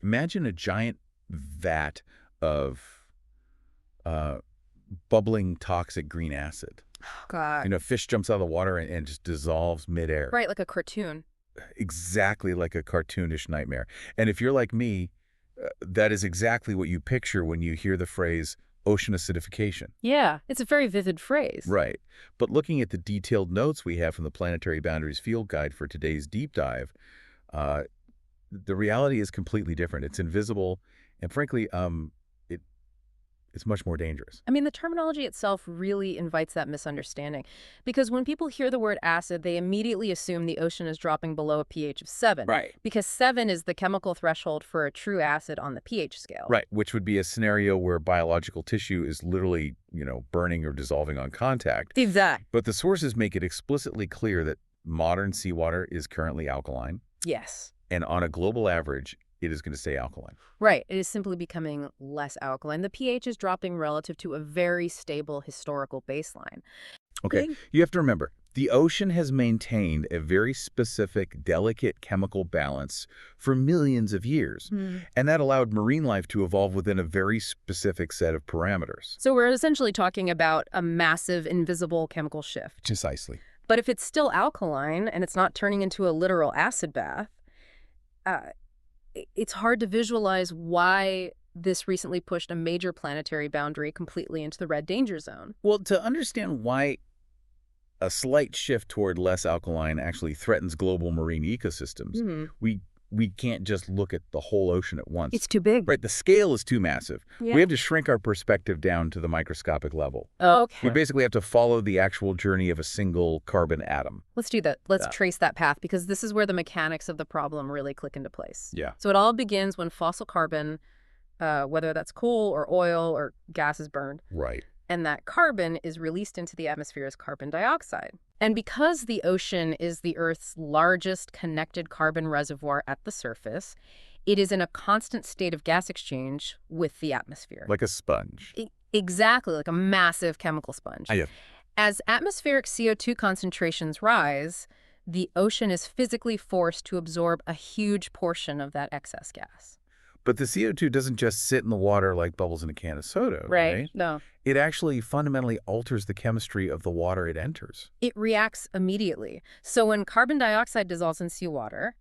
Imagine a giant vat of uh, bubbling toxic green acid. Oh, God. Fish jumps out of the water and just dissolves midair. Right, like a cartoon. Exactly like a cartoonish nightmare. And if you're like me, that is exactly what you picture when you hear the phrase ocean acidification. Yeah, it's a very vivid phrase. Right. But looking at the detailed notes we have from the Planetary Boundaries Field Guide for today's deep dive, the reality is completely different. It's invisible, and frankly, it's much more dangerous. I mean, the terminology itself really invites that misunderstanding, because when people hear the word acid, they immediately assume the ocean is dropping below a pH of 7. Right. Because 7 is the chemical threshold for a true acid on the pH scale. Right, which would be a scenario where biological tissue is literally, burning or dissolving on contact. Exactly. But the sources make it explicitly clear that modern seawater is currently alkaline. Yes. And on a global average, it is going to stay alkaline. Right. It is simply becoming less alkaline. The pH is dropping relative to a very stable historical baseline. Okay. You have to remember, the ocean has maintained a very specific, delicate chemical balance for millions of years. And that allowed marine life to evolve within a very specific set of parameters. So we're essentially talking about a massive, invisible chemical shift. Precisely. But if it's still alkaline and it's not turning into a literal acid bath, it's hard to visualize why this recently pushed a major planetary boundary completely into the red danger zone. Well, to understand why a slight shift toward less alkaline actually threatens global marine ecosystems, we can't just look at the whole ocean at once. It's too big. Right, the scale is too massive. Yeah. We have to shrink our perspective down to the microscopic level. Okay. We basically have to follow the actual journey of a single carbon atom. Let's do that. Let's trace that path, because this is where the mechanics of the problem really click into place. Yeah. So it all begins when fossil carbon, whether that's coal or oil or gas, is burned. Right. And that carbon is released into the atmosphere as carbon dioxide. And because the ocean is the Earth's largest connected carbon reservoir at the surface, it is in a constant state of gas exchange with the atmosphere. Like a sponge. Exactly, like a massive chemical sponge. Yeah. As atmospheric CO2 concentrations rise, the ocean is physically forced to absorb a huge portion of that excess gas. But the CO2 doesn't just sit in the water like bubbles in a can of soda, right? No. It actually fundamentally alters the chemistry of the water it enters. It reacts immediately. So when carbon dioxide dissolves in seawater,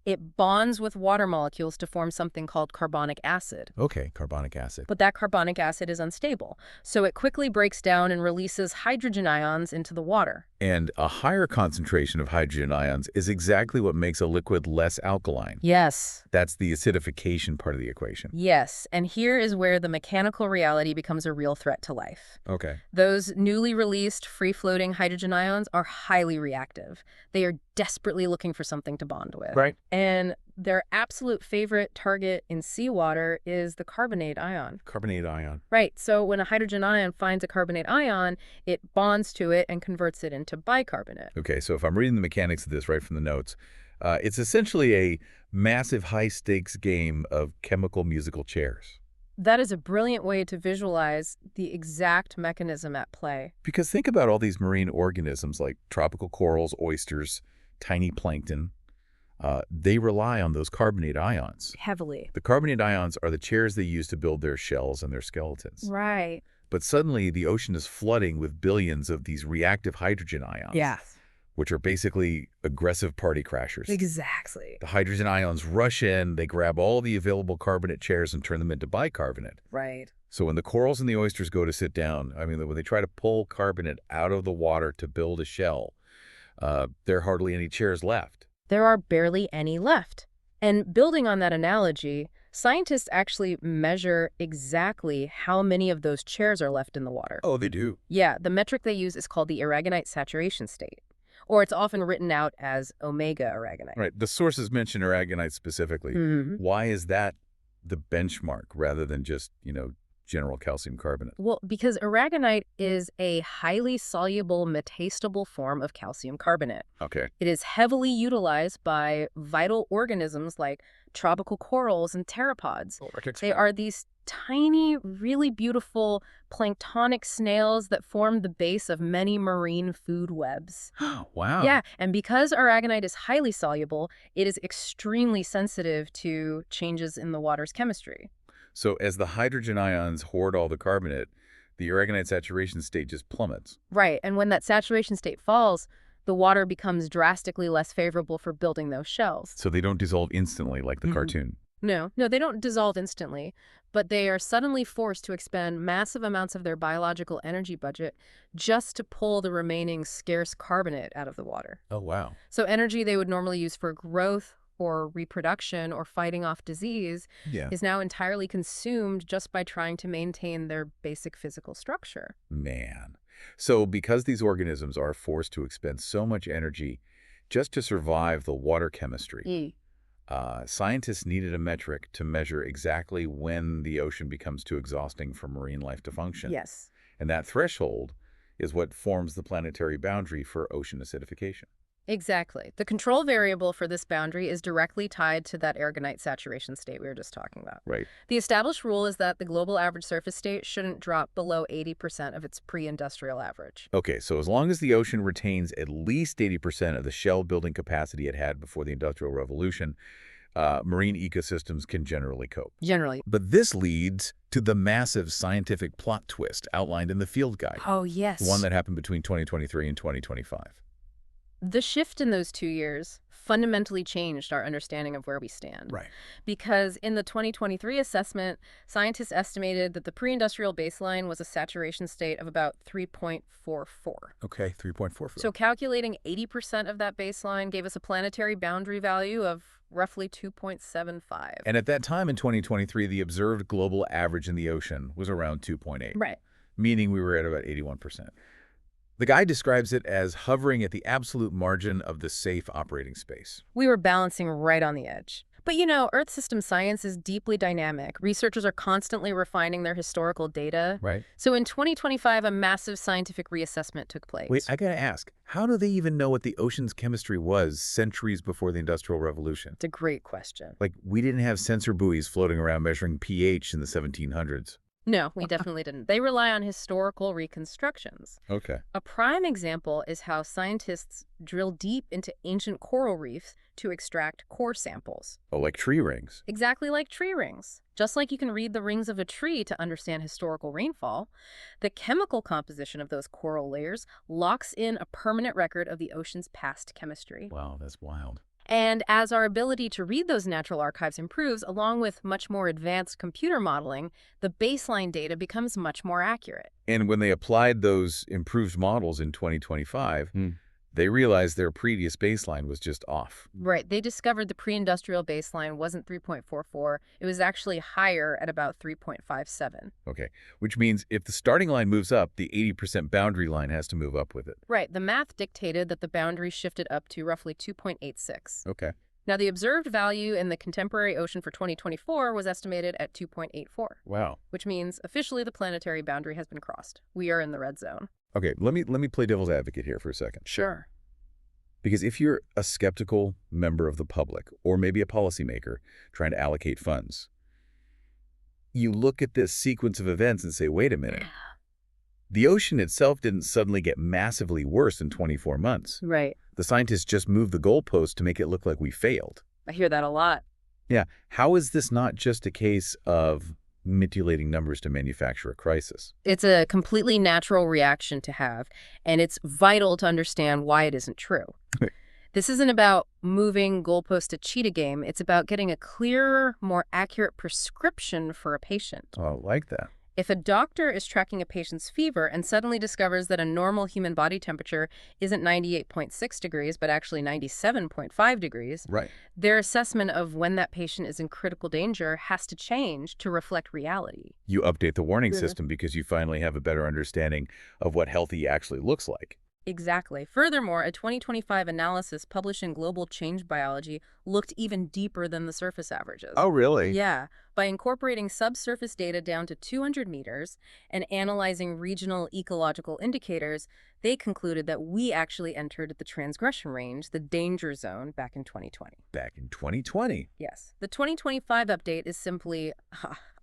it bonds with water molecules to form something called carbonic acid. Okay, carbonic acid. But that carbonic acid is unstable, so it quickly breaks down and releases hydrogen ions into the water. And a higher concentration of hydrogen ions is exactly what makes a liquid less alkaline. Yes. That's the acidification part of the equation. Yes, and here is where the mechanical reality becomes a real threat to life. Okay. Those newly released free-floating hydrogen ions are highly reactive. They are desperately looking for something to bond with. Right. And their absolute favorite target in seawater is the carbonate ion. Carbonate ion. Right. So when a hydrogen ion finds a carbonate ion, it bonds to it and converts it into bicarbonate. Okay, so if I'm reading the mechanics of this right from the notes, it's essentially a massive high-stakes game of chemical musical chairs. That is a brilliant way to visualize the exact mechanism at play. Because think about all these marine organisms like tropical corals, oysters, tiny plankton. They rely on those carbonate ions. Heavily. The carbonate ions are the chairs they use to build their shells and their skeletons. Right. But suddenly, the ocean is flooding with billions of these reactive hydrogen ions. Yeah. Which are basically aggressive party crashers. Exactly. The hydrogen ions rush in, they grab all the available carbonate chairs and turn them into bicarbonate. Right. So when the corals and the oysters go to sit down, when they try to pull carbonate out of the water to build a shell, there are hardly any chairs left. There are barely any left. And building on that analogy, scientists actually measure exactly how many of those chairs are left in the water. Oh, they do? Yeah, the metric they use is called the aragonite saturation state, or it's often written out as omega aragonite. Right. The sources mention aragonite specifically. Why is that the benchmark rather than just, general calcium carbonate? Well, because aragonite is a highly soluble, metastable form of calcium carbonate. Okay. It is heavily utilized by vital organisms like tropical corals and pteropods. Oh, I can They are these tiny, really beautiful planktonic snails that form the base of many marine food webs. Wow. Yeah, and because aragonite is highly soluble, it is extremely sensitive to changes in the water's chemistry. So as the hydrogen ions hoard all the carbonate, the aragonite saturation state just plummets. Right, and when that saturation state falls, the water becomes drastically less favorable for building those shells. So they don't dissolve instantly like the Mhm. cartoon. No, they don't dissolve instantly, but they are suddenly forced to expend massive amounts of their biological energy budget just to pull the remaining scarce carbonate out of the water. Oh, wow. So energy they would normally use for growth or reproduction or fighting off disease Yeah. is now entirely consumed just by trying to maintain their basic physical structure. Man. So because these organisms are forced to expend so much energy just to survive the water chemistry, scientists needed a metric to measure exactly when the ocean becomes too exhausting for marine life to function. Yes. And that threshold is what forms the planetary boundary for ocean acidification. Exactly. The control variable for this boundary is directly tied to that aragonite saturation state we were just talking about. Right. The established rule is that the global average surface state shouldn't drop below 80% of its pre-industrial average. Okay, so as long as the ocean retains at least 80% of the shell-building capacity it had before the Industrial Revolution, marine ecosystems can generally cope. Generally. But this leads to the massive scientific plot twist outlined in the field guide, Oh, yes. the one that happened between 2023 and 2025. The shift in those 2 years fundamentally changed our understanding of where we stand. Right. Because in the 2023 assessment, scientists estimated that the pre-industrial baseline was a saturation state of about 3.44. Okay, 3.44. So calculating 80% of that baseline gave us a planetary boundary value of roughly 2.75. And at that time in 2023, the observed global average in the ocean was around 2.8, Right. meaning we were at about 81%. The guide describes it as hovering at the absolute margin of the safe operating space. We were balancing right on the edge. But you know, Earth system science is deeply dynamic. Researchers are constantly refining their historical data. Right. So in 2025, a massive scientific reassessment took place. Wait, I gotta ask, how do they even know what the ocean's chemistry was centuries before the Industrial Revolution? It's a great question. Like, we didn't have sensor buoys floating around measuring pH in the 1700s. No, we definitely didn't. They rely on historical reconstructions. Okay. A prime example is how scientists drill deep into ancient coral reefs to extract core samples. Oh, like tree rings. Exactly like tree rings. Just like you can read the rings of a tree to understand historical rainfall, the chemical composition of those coral layers locks in a permanent record of the ocean's past chemistry. Wow, that's wild. And as our ability to read those natural archives improves, along with much more advanced computer modeling, the baseline data becomes much more accurate. And when they applied those improved models in 2025, they realized their previous baseline was just off. Right. They discovered the pre-industrial baseline wasn't 3.44. It was actually higher at about 3.57. Okay, which means if the starting line moves up, the 80% boundary line has to move up with it. Right. The math dictated that the boundary shifted up to roughly 2.86. Okay. Now, the observed value in the contemporary ocean for 2024 was estimated at 2.84, Wow. which means officially the planetary boundary has been crossed. We are in the red zone. Okay, let me play devil's advocate here for a second. Sure. Because if you're a skeptical member of the public, or maybe a policymaker trying to allocate funds, you look at this sequence of events and say, wait a minute. The ocean itself didn't suddenly get massively worse in 24 months. Right. The scientists just moved the goalpost to make it look like we failed. I hear that a lot. Yeah, how is this not just a case of manipulating numbers to manufacture a crisis? It's a completely natural reaction to have, and it's vital to understand why it isn't true. Right. This isn't about moving goalpost to cheat a game. It's about getting a clearer, more accurate prescription for a patient. Oh, I like that. If a doctor is tracking a patient's fever and suddenly discovers that a normal human body temperature isn't 98.6 degrees, but actually 97.5 degrees, Right. their assessment of when that patient is in critical danger has to change to reflect reality. You update the warning Mhm. system because you finally have a better understanding of what healthy actually looks like. Exactly. Furthermore, a 2025 analysis published in Global Change Biology looked even deeper than the surface averages. Oh, really? Yeah, by incorporating subsurface data down to 200 meters and analyzing regional ecological indicators, they concluded that we actually entered the transgression range, the danger zone, back in 2020. Back in 2020. Yes. The 2025 update is simply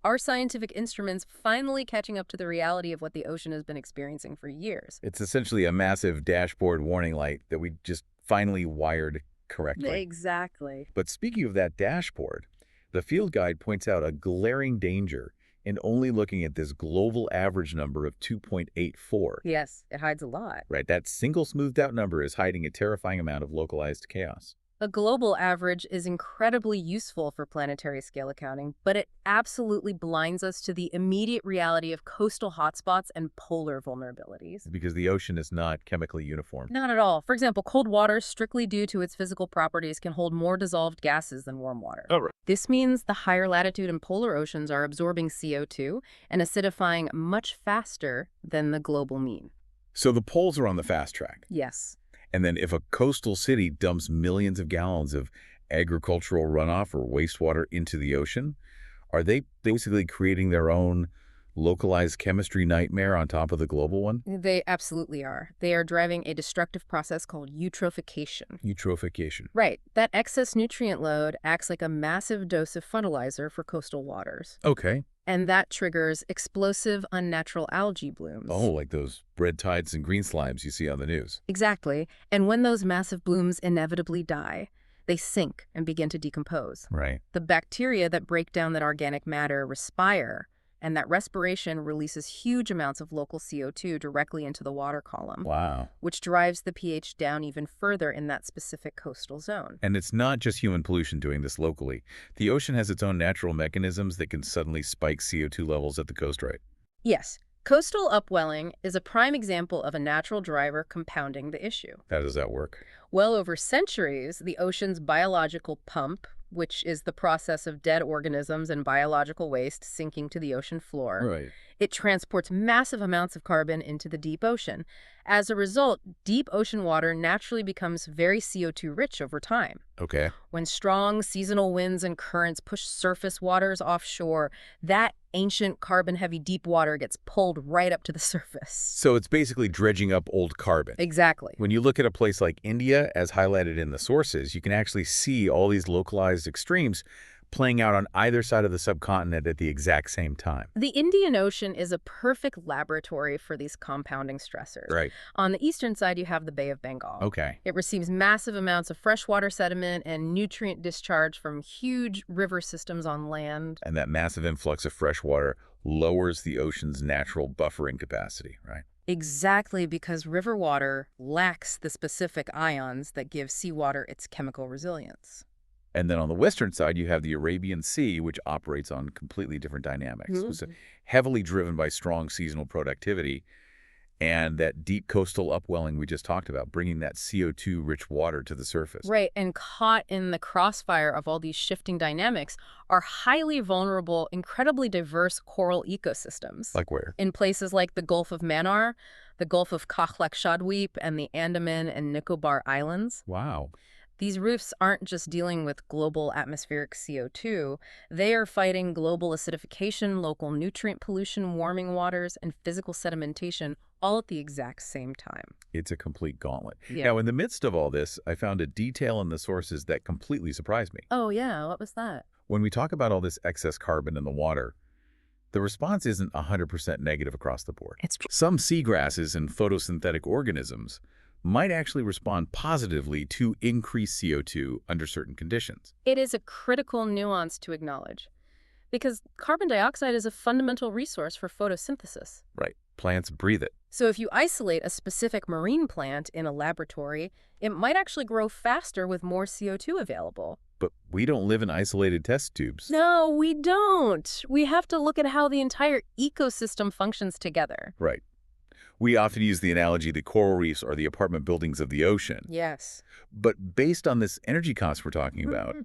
our scientific instruments finally catching up to the reality of what the ocean has been experiencing for years. It's essentially a massive dashboard warning light that we just finally wired correctly. Exactly. But speaking of that dashboard, the field guide points out a glaring danger in only looking at this global average number of 2.84. Yes, it hides a lot. Right, that single smoothed out number is hiding a terrifying amount of localized chaos. A global average is incredibly useful for planetary scale accounting, but it absolutely blinds us to the immediate reality of coastal hotspots and polar vulnerabilities. Because the ocean is not chemically uniform. Not at all. For example, cold water, strictly due to its physical properties, can hold more dissolved gases than warm water. Oh, right. This means the higher latitude and polar oceans are absorbing CO2 and acidifying much faster than the global mean. So the poles are on the fast track. Yes. And then if a coastal city dumps millions of gallons of agricultural runoff or wastewater into the ocean, are they basically creating their own localized chemistry nightmare on top of the global one? They absolutely are. They are driving a destructive process called eutrophication. Eutrophication. Right. That excess nutrient load acts like a massive dose of fertilizer for coastal waters. Okay. And that triggers explosive, unnatural algae blooms. Oh, like those red tides and green slimes you see on the news. Exactly. And when those massive blooms inevitably die, they sink and begin to decompose. Right. The bacteria that break down that organic matter respire, and that respiration releases huge amounts of local CO2 directly into the water column, Wow. which drives the pH down even further in that specific coastal zone. And it's not just human pollution doing this locally. The ocean has its own natural mechanisms that can suddenly spike CO2 levels at the coast, right? Yes, coastal upwelling is a prime example of a natural driver compounding the issue. How does that work? Well, over centuries, the ocean's biological pump, which is the process of dead organisms and biological waste sinking to the ocean floor, Right. it transports massive amounts of carbon into the deep ocean. As a result, deep ocean water naturally becomes very CO2 rich over time. Okay. When strong seasonal winds and currents push surface waters offshore, that ancient carbon-heavy deep water gets pulled right up to the surface. So it's basically dredging up old carbon. Exactly. When you look at a place like India, as highlighted in the sources, you can actually see all these localized extremes playing out on either side of the subcontinent at the exact same time. The Indian Ocean is a perfect laboratory for these compounding stressors. Right. On the eastern side, you have the Bay of Bengal. Okay. It receives massive amounts of freshwater sediment and nutrient discharge from huge river systems on land. And that massive influx of fresh water lowers the ocean's natural buffering capacity, right? Exactly, because river water lacks the specific ions that give seawater its chemical resilience. And then on the western side, you have the Arabian Sea, which operates on completely different dynamics. It's heavily driven by strong seasonal productivity and that deep coastal upwelling we just talked about, bringing that CO2-rich water to the surface. Right, and caught in the crossfire of all these shifting dynamics are highly vulnerable, incredibly diverse coral ecosystems. Like where? In places like the Gulf of Mannar, the Gulf of Lakshadweep, and the Andaman and Nicobar Islands. Wow. These reefs aren't just dealing with global atmospheric CO2, they are fighting global acidification, local nutrient pollution, warming waters, and physical sedimentation all at the exact same time. It's a complete gauntlet. Yeah. Now, in the midst of all this, I found a detail in the sources that completely surprised me. Oh yeah, what was that? When we talk about all this excess carbon in the water, the response isn't 100% negative across the board. It's true. Some seagrasses and photosynthetic organisms might actually respond positively to increased CO2 under certain conditions. It is a critical nuance to acknowledge, because carbon dioxide is a fundamental resource for photosynthesis. Right. Plants breathe it. So if you isolate a specific marine plant in a laboratory, it might actually grow faster with more CO2 available. But we don't live in isolated test tubes. No, we don't. We have to look at how the entire ecosystem functions together. Right. We often use the analogy that coral reefs are the apartment buildings of the ocean. Yes. But based on this energy cost we're talking about,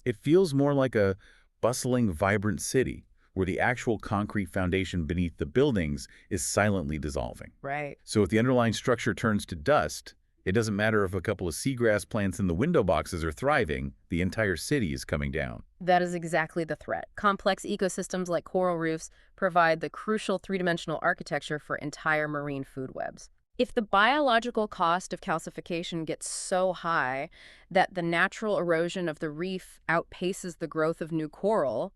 it feels more like a bustling, vibrant city where the actual concrete foundation beneath the buildings is silently dissolving. Right. So if the underlying structure turns to dust, it doesn't matter if a couple of seagrass plants in the window boxes are thriving, the entire city is coming down. That is exactly the threat. Complex ecosystems like coral reefs provide the crucial three-dimensional architecture for entire marine food webs. If the biological cost of calcification gets so high that the natural erosion of the reef outpaces the growth of new coral,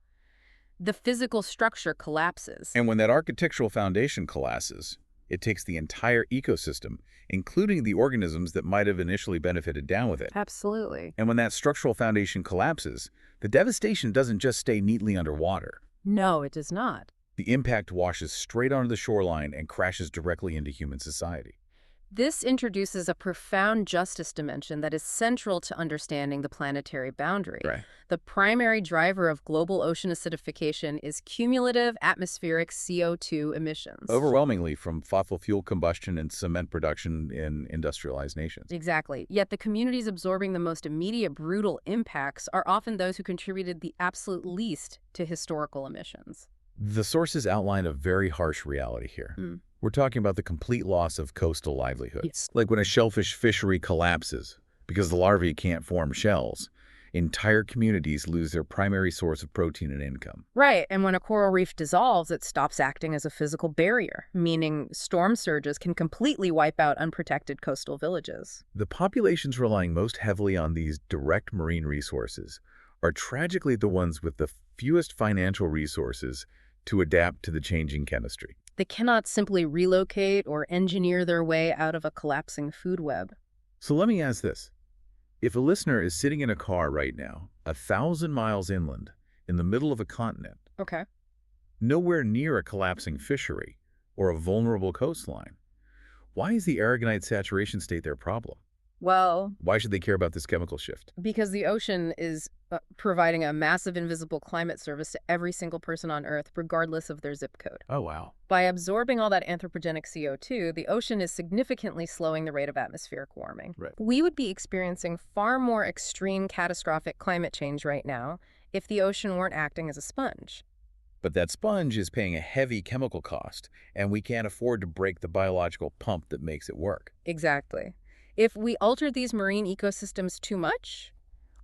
the physical structure collapses. And when that architectural foundation collapses, it takes the entire ecosystem, including the organisms that might have initially benefited down with it. Absolutely. And when that structural foundation collapses, the devastation doesn't just stay neatly underwater. No, it does not. The impact washes straight onto the shoreline and crashes directly into human society. This introduces a profound justice dimension that is central to understanding the planetary boundary. Right. The primary driver of global ocean acidification is cumulative atmospheric CO2 emissions. Overwhelmingly from fossil fuel combustion and cement production in industrialized nations. Exactly. Yet the communities absorbing the most immediate brutal impacts are often those who contributed the absolute least to historical emissions. The sources outline a very harsh reality here. We're talking about the complete loss of coastal livelihoods. Yes. Like when a shellfish fishery collapses because the larvae can't form shells, entire communities lose their primary source of protein and income. Right, and when a coral reef dissolves, it stops acting as a physical barrier, meaning storm surges can completely wipe out unprotected coastal villages. The populations relying most heavily on these direct marine resources are tragically the ones with the fewest financial resources to adapt to the changing chemistry. They cannot simply relocate or engineer their way out of a collapsing food web. So let me ask this. If a listener is sitting in a car right now, 1,000 miles inland, in the middle of a continent, Okay. nowhere near a collapsing fishery or a vulnerable coastline, why is the aragonite saturation state their problem? Well, Why should they care about this chemical shift? because the ocean is providing a massive invisible climate service to every single person on Earth, regardless of their zip code. Oh, wow. By absorbing all that anthropogenic CO2, the ocean is significantly slowing the rate of atmospheric warming. Right. We would be experiencing far more extreme catastrophic climate change right now if the ocean weren't acting as a sponge. But that sponge is paying a heavy chemical cost, and we can't afford to break the biological pump that makes it work. Exactly. If we alter these marine ecosystems too much,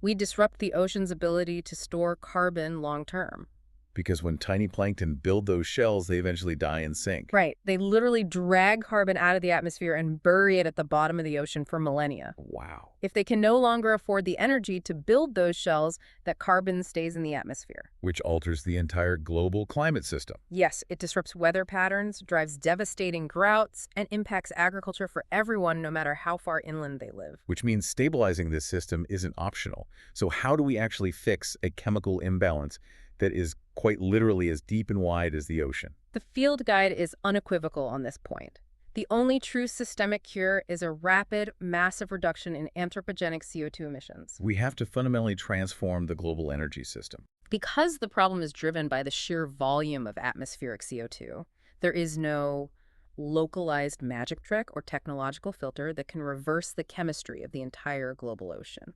we disrupt the ocean's ability to store carbon long term. Because when tiny plankton build those shells, they eventually die and sink. Right. They literally drag carbon out of the atmosphere and bury it at the bottom of the ocean for millennia. Wow. If they can no longer afford the energy to build those shells, that carbon stays in the atmosphere. Which alters the entire global climate system. Yes, it disrupts weather patterns, drives devastating droughts, and impacts agriculture for everyone no matter how far inland they live. Which means stabilizing this system isn't optional. So how do we actually fix a chemical imbalance that is quite literally as deep and wide as the ocean? The field guide is unequivocal on this point. The only true systemic cure is a rapid, massive reduction in anthropogenic CO2 emissions. We have to fundamentally transform the global energy system. Because the problem is driven by the sheer volume of atmospheric CO2, there is no localized magic trick or technological filter that can reverse the chemistry of the entire global ocean.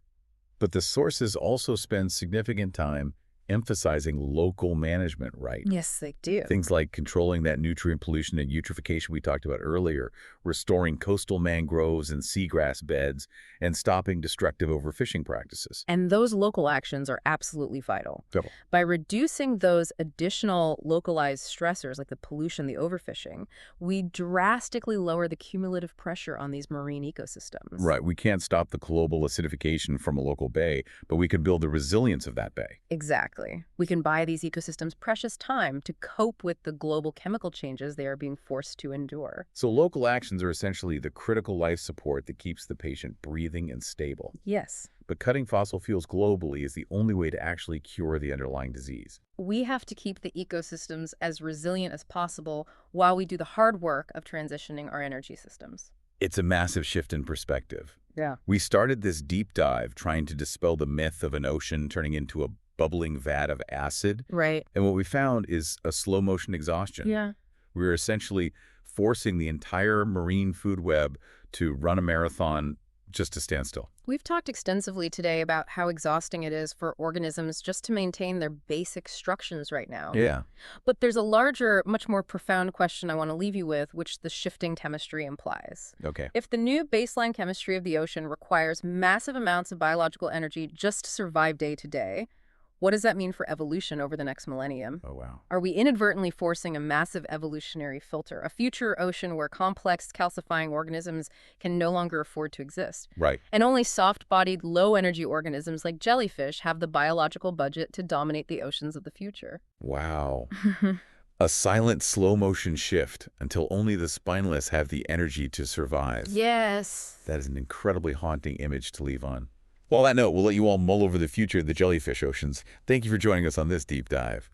But the sources also spend significant time emphasizing local management, right? Yes, they do. Things like controlling that nutrient pollution and eutrophication we talked about earlier, restoring coastal mangroves and seagrass beds, and stopping destructive overfishing practices. And those local actions are absolutely vital. Vital. By reducing those additional localized stressors like the pollution, the overfishing, we drastically lower the cumulative pressure on these marine ecosystems. Right. We can't stop the global acidification from a local bay, but we can build the resilience of that bay. Exactly. We can buy these ecosystems precious time to cope with the global chemical changes they are being forced to endure. So local actions are essentially the critical life support that keeps the patient breathing and stable. Yes. But cutting fossil fuels globally is the only way to actually cure the underlying disease. We have to keep the ecosystems as resilient as possible while we do the hard work of transitioning our energy systems. It's a massive shift in perspective. Yeah. We started this deep dive trying to dispel the myth of an ocean turning into a bubbling vat of acid. Right. And what we found is a slow-motion exhaustion. Yeah. We were essentially forcing the entire marine food web to run a marathon just to stand still. We've talked extensively today about how exhausting it is for organisms just to maintain their basic structures right now. Yeah. But there's a larger, much more profound question I want to leave you with, which the shifting chemistry implies. Okay. If the new baseline chemistry of the ocean requires massive amounts of biological energy just to survive day to day, what does that mean for evolution over the next millennium? Oh, wow. Are we inadvertently forcing a massive evolutionary filter, a future ocean where complex calcifying organisms can no longer afford to exist? Right. And only soft-bodied, low-energy organisms like jellyfish have the biological budget to dominate the oceans of the future. Wow. A silent, slow-motion shift until only the spineless have the energy to survive. Yes. That is an incredibly haunting image to leave on. Well, on that note, we'll let you all mull over the future of the jellyfish oceans. Thank you for joining us on this deep dive.